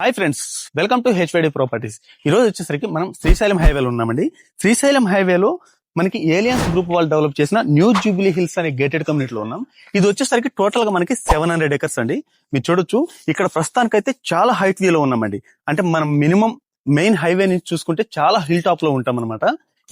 Hi friends, welcome to HYD properties. ఈ రోజు వచ్చేసరికి మనం శ్రీశైలం హైవేలో ఉన్నామండి. శ్రీశైలం హైవేలో మనకి ఏలియన్స్ గ్రూప్ వాళ్ళు డెవలప్ చేసిన న్యూ జూబిలీ హిల్స్ అనే గేటెడ్ కమ్యూనిటీలో ఉన్నాం. ఇది వచ్చేసరికి టోటల్ గా మనకి 700 ఎకర్స్ అండి. మీరు చూడొచ్చు, ఇక్కడ ప్రస్తుతానికైతే చాలా హైట్ వ్యూలో ఉన్నామండి. అంటే మనం మినిమం మెయిన్ హైవే నుంచి చూసుకుంటే చాలా హిల్ టాప్ లో ఉంటాం అనమాట.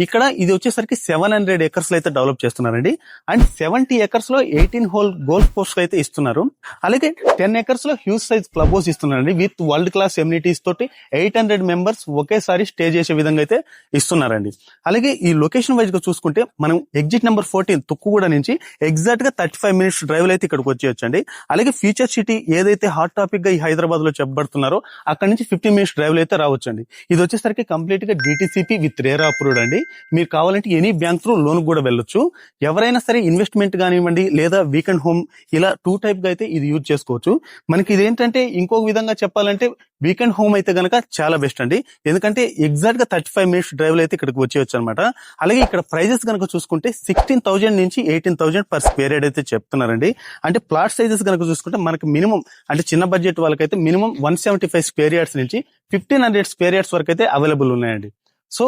ఇక్కడ ఇది వచ్చేసరికి 700 ఎకర్స్ లో అయితే డెవలప్ చేస్తున్నారండి. అండ్ 70 ఎకర్స్ లో 18 హోల్ గోల్ఫ్ కోర్స్ అయితే ఇస్తున్నారు. అలాగే 10 ఎకర్స్ లో హ్యూజ్ సైజ్ క్లబ్ హౌస్ ఇస్తున్నారండి. విత్ వరల్డ్ క్లాస్ ఎమ్యూనిటీస్ తోటి 800 మెంబర్స్ ఒకేసారి స్టే చేసే విధంగా అయితే ఇస్తున్నారండి. అలాగే ఈ లొకేషన్ వైజ్ గా చూసుకుంటే మనం ఎగ్జిట్ నెంబర్ 14 తుక్కుగూడ నుంచి ఎగ్జాక్ట్ గా 35 మినిట్స్ డ్రైవ్ అయితే ఇక్కడికి వచ్చేయచ్చండి. అలాగే ఫ్యూచర్ సిటీ ఏదైతే హాట్ టాపిక్ గా ఈ హైదరాబాద్ లో చెప్పబడుతున్నారో అక్కడ నుంచి 15 మినిట్స్ డ్రైవ్ అయితే రావచ్చండి. ఇది వచ్చేసరికి కంప్లీట్ గా డిటిసిపి విత్ రేరా అప్రూవ్డ్ అండి. మీరు కావాలంటే ఎనీ బ్యాంక్ త్రూ లోన్ కూడా వెళ్ళొచ్చు. ఎవరైనా సరే ఇన్వెస్ట్మెంట్ కానివ్వండి లేదా వీకెండ్ హోమ్ ఇలా 2 టైప్ గా అయితే ఇది యూజ్ చేసుకోవచ్చు. మనకి ఇదేంటంటే ఇంకొక విధంగా చెప్పాలంటే వీకెండ్ హోమ్ అయితే గనక చాలా బెస్ట్ అండి. ఎందుకంటే ఎగ్జాక్ట్ గా 35 మినిట్స్ డ్రైవ్ అయితే ఇక్కడికి వచ్చేయచ్చు అనమాట. అలాగే ఇక్కడ ప్రైజెస్ కనుక చూసుకుంటే 16,000 నుంచి 18,000 పర్ స్క్వేర్ యార్డ్ అయితే చెప్తున్నారండి. అంటే ప్లాట్ సైజెస్ కనుక చూసుకుంటే మనకి మినిమం అంటే చిన్న బడ్జెట్ వాళ్ళకైతే మినిమం 175 స్క్వేర్ యార్డ్స్ నుంచి 1500 స్క్వేర్ యార్డ్స్ వరకు అయితే అవైలబుల్ ఉన్నాయండి. సో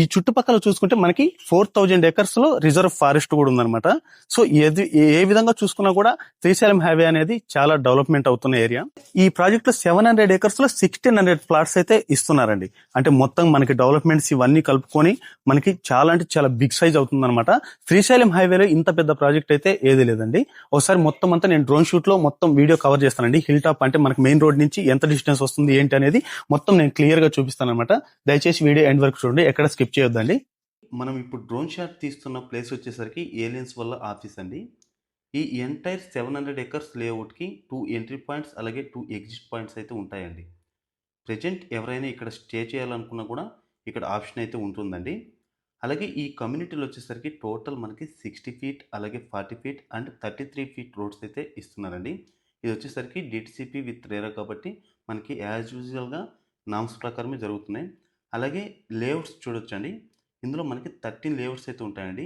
ఈ చుట్టుపక్కల చూసుకుంటే మనకి 4000 ఎకర్స్ లో రిజర్వ్ ఫారెస్ట్ కూడా ఉందన్నమాట. సో ఏ విధంగా చూసుకున్నా కూడా శ్రీశైలం హైవే అనేది చాలా డెవలప్మెంట్ అవుతున్న ఏరియా. ఈ ప్రాజెక్ట్ లో 700 ఎకర్స్ లో 1600 ప్లాట్స్ అయితే ఇస్తున్నారండి. అంటే మొత్తం మనకి డెవలప్మెంట్స్ ఇవన్నీ కలుపుకొని మనకి చాలా అంటే చాలా బిగ్ సైజ్ అవుతుంది అనమాట. శ్రీశైలం హైవేలో ఇంత పెద్ద ప్రాజెక్ట్ అయితే ఏది లేదండి. ఒకసారి మొత్తం అంతా నేను డ్రోన్ షూట్ లో మొత్తం వీడియో కవర్ చేస్తానండి. హిల్ టాప్ అంటే మనకి మెయిన్ రోడ్ నుంచి ఎంత డిస్టెన్స్ వస్తుంది ఏంటి అనేది మొత్తం నేను క్లియర్ గా చూపిస్తాను అనమాట. దయచేసి వీడియో ఎండ్ వరకు చూడండి, ఎక్కడ స్కిప్ చేయొద్దండి. మనం ఇప్పుడు డ్రోన్ షాట్ తీస్తున్న ప్లేస్ వచ్చేసరికి ఏలియన్స్ వల్ల ఆఫీస్ అండి. ఈ ఎంటైర్ 700 ఎకర్స్ లేఅవుట్కి 2 ఎంట్రీ పాయింట్స్ అలాగే 2 ఎగ్జిట్ పాయింట్స్ అయితే ఉంటాయండి. ప్రజెంట్ ఎవరైనా ఇక్కడ స్టే చేయాలనుకున్నా కూడా ఇక్కడ ఆప్షన్ అయితే ఉంటుందండి. అలాగే ఈ కమ్యూనిటీలో వచ్చేసరికి టోటల్ మనకి 60 ఫీట్ అలాగే 40 ఫీట్ అండ్ 33 ఫీట్ రోడ్స్ అయితే ఇస్తున్నారండి. ఇది వచ్చేసరికి డిటిసిపి విత్ రేరా కాబట్టి మనకి యాజ్ యూజువల్గా నామ్స్ ప్రకారమే జరుగుతున్నాయి. అలాగే లేఅవుట్స్ చూడొచ్చండి. ఇందులో మనకి 13 లేఅవుట్స్ అయితే ఉంటాయండి.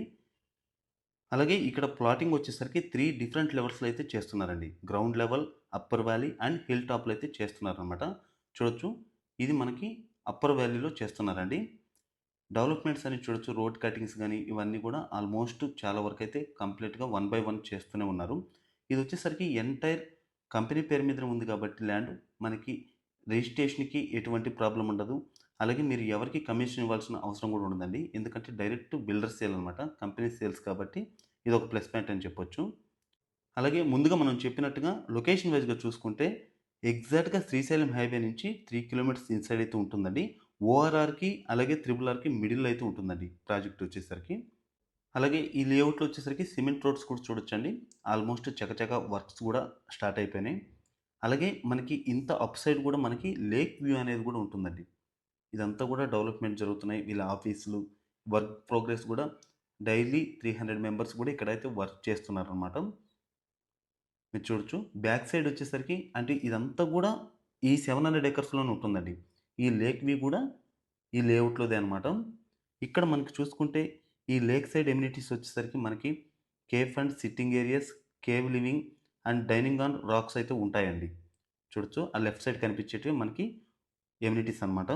అలాగే ఇక్కడ ప్లాటింగ్ వచ్చేసరికి 3 డిఫరెంట్ లెవెల్స్లో అయితే చేస్తున్నారండి. Ground level, upper valley and hill టాప్లో అయితే చేస్తున్నారనమాట. చూడొచ్చు, ఇది మనకి అప్పర్ వ్యాలీలో చేస్తున్నారండి. డెవలప్మెంట్స్ అని చూడొచ్చు, రోడ్ కటింగ్స్ కానీ ఇవన్నీ కూడా ఆల్మోస్ట్ చాలా వరకు అయితే కంప్లీట్గా 1 బై 1 చేస్తూనే ఉన్నారు. ఇది వచ్చేసరికి ఎంటైర్ కంపెనీ పేరు మీద ఉంది కాబట్టి ల్యాండ్ మనకి రిజిస్ట్రేషన్కి ఎటువంటి ప్రాబ్లం ఉండదు. అలాగే మీరు ఎవరికి కమిషన్ ఇవ్వాల్సిన అవసరం కూడా ఉండదండి. ఎందుకంటే డైరెక్ట్ బిల్డర్ సేల్ అనమాట, కంపెనీ సేల్స్ కాబట్టి ఇది ఒక ప్లస్ పాయింట్ అని చెప్పొచ్చు. అలాగే ముందుగా మనం చెప్పినట్టుగా లొకేషన్ వైజ్గా చూసుకుంటే ఎగ్జాక్ట్గా శ్రీశైలం హైవే నుంచి 3 కిలోమీటర్స్ ఇన్సైడ్ అయితే ఉంటుందండి. ఓఆర్ఆర్కి అలాగే త్రిబుల్-ఆర్కి మిడిల్ అయితే ఉంటుందండి ప్రాజెక్ట్ వచ్చేసరికి. అలాగే ఈ లేఅవుట్లో వచ్చేసరికి సిమెంట్ రోడ్స్ కూడా చూడొచ్చండి. ఆల్మోస్ట్ చకచక వర్క్స్ కూడా స్టార్ట్ అయిపోయినాయి. అలాగే మనకి ఇంత అప్ సైడ్ కూడా మనకి లేక్ వ్యూ అనేది కూడా ఉంటుందండి. ఇదంతా కూడా డెవలప్మెంట్ జరుగుతున్నాయి. వీళ్ళ ఆఫీసులు వర్క్ ప్రోగ్రెస్ కూడా డైలీ 300 మెంబర్స్ కూడా ఇక్కడైతే వర్క్ చేస్తున్నారనమాట. మీరు చూడొచ్చు, బ్యాక్ సైడ్ వచ్చేసరికి అంటే ఇదంతా కూడా ఈ 700 ఎకర్స్లోనే ఉంటుందండి. ఈ లేక్ వ్యూ కూడా ఈ లేఅవుట్లోదే అనమాట. ఇక్కడ మనకి చూసుకుంటే ఈ లేక్ సైడ్ ఎమ్యూనిటీస్ వచ్చేసరికి మనకి cafe and sitting areas, cave living and dining on rocks అయితే ఉంటాయండి. చూడొచ్చు, ఆ లెఫ్ట్ సైడ్ కనిపించేటివి మనకి ఎమ్యూనిటీస్ అనమాట.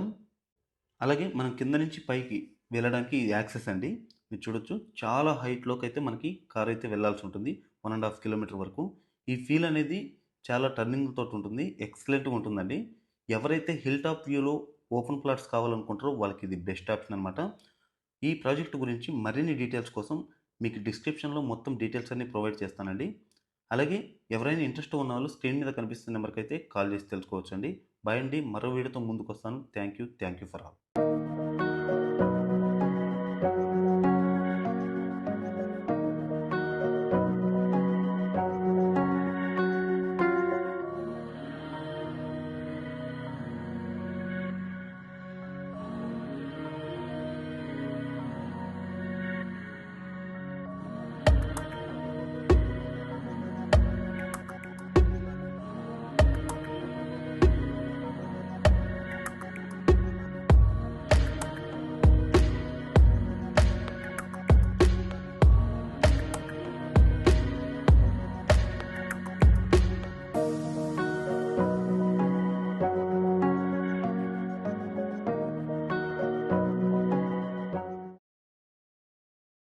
అలాగే మనం కింద నుంచి పైకి వెళ్ళడానికి ఇది యాక్సెస్ అండి. మీరు చూడొచ్చు, చాలా హైట్లోకి అయితే మనకి కార్ అయితే వెళ్ళాల్సి ఉంటుంది, 1.5 కిలోమీటర్ వరకు. ఈ ఫీల్ అనేది చాలా టర్నింగ్ తోటి ఉంటుంది, ఎక్సలెంట్గా ఉంటుందండి. ఎవరైతే హిల్ టాప్ వ్యూలో ఓపెన్ ప్లాట్స్ కావాలనుకుంటారో వాళ్ళకి ఇది బెస్ట్ ఆప్షన్ అనమాట. ఈ ప్రాజెక్ట్ గురించి మరిన్ని డీటెయిల్స్ కోసం మీకు డిస్క్రిప్షన్లో మొత్తం డీటెయిల్స్ అన్ని ప్రొవైడ్ చేస్తానండి. అలాగే ఎవరైనా ఇంట్రెస్ట్ ఉన్న వాళ్ళు స్క్రీన్ మీద కనిపిస్తున్న నెంబర్కి అయితే కాల్ చేసి తెలుసుకోవచ్చండి. బాయ్ అండి, మరో వీడియోతో ముందుకు వస్తాను. Thank you for all.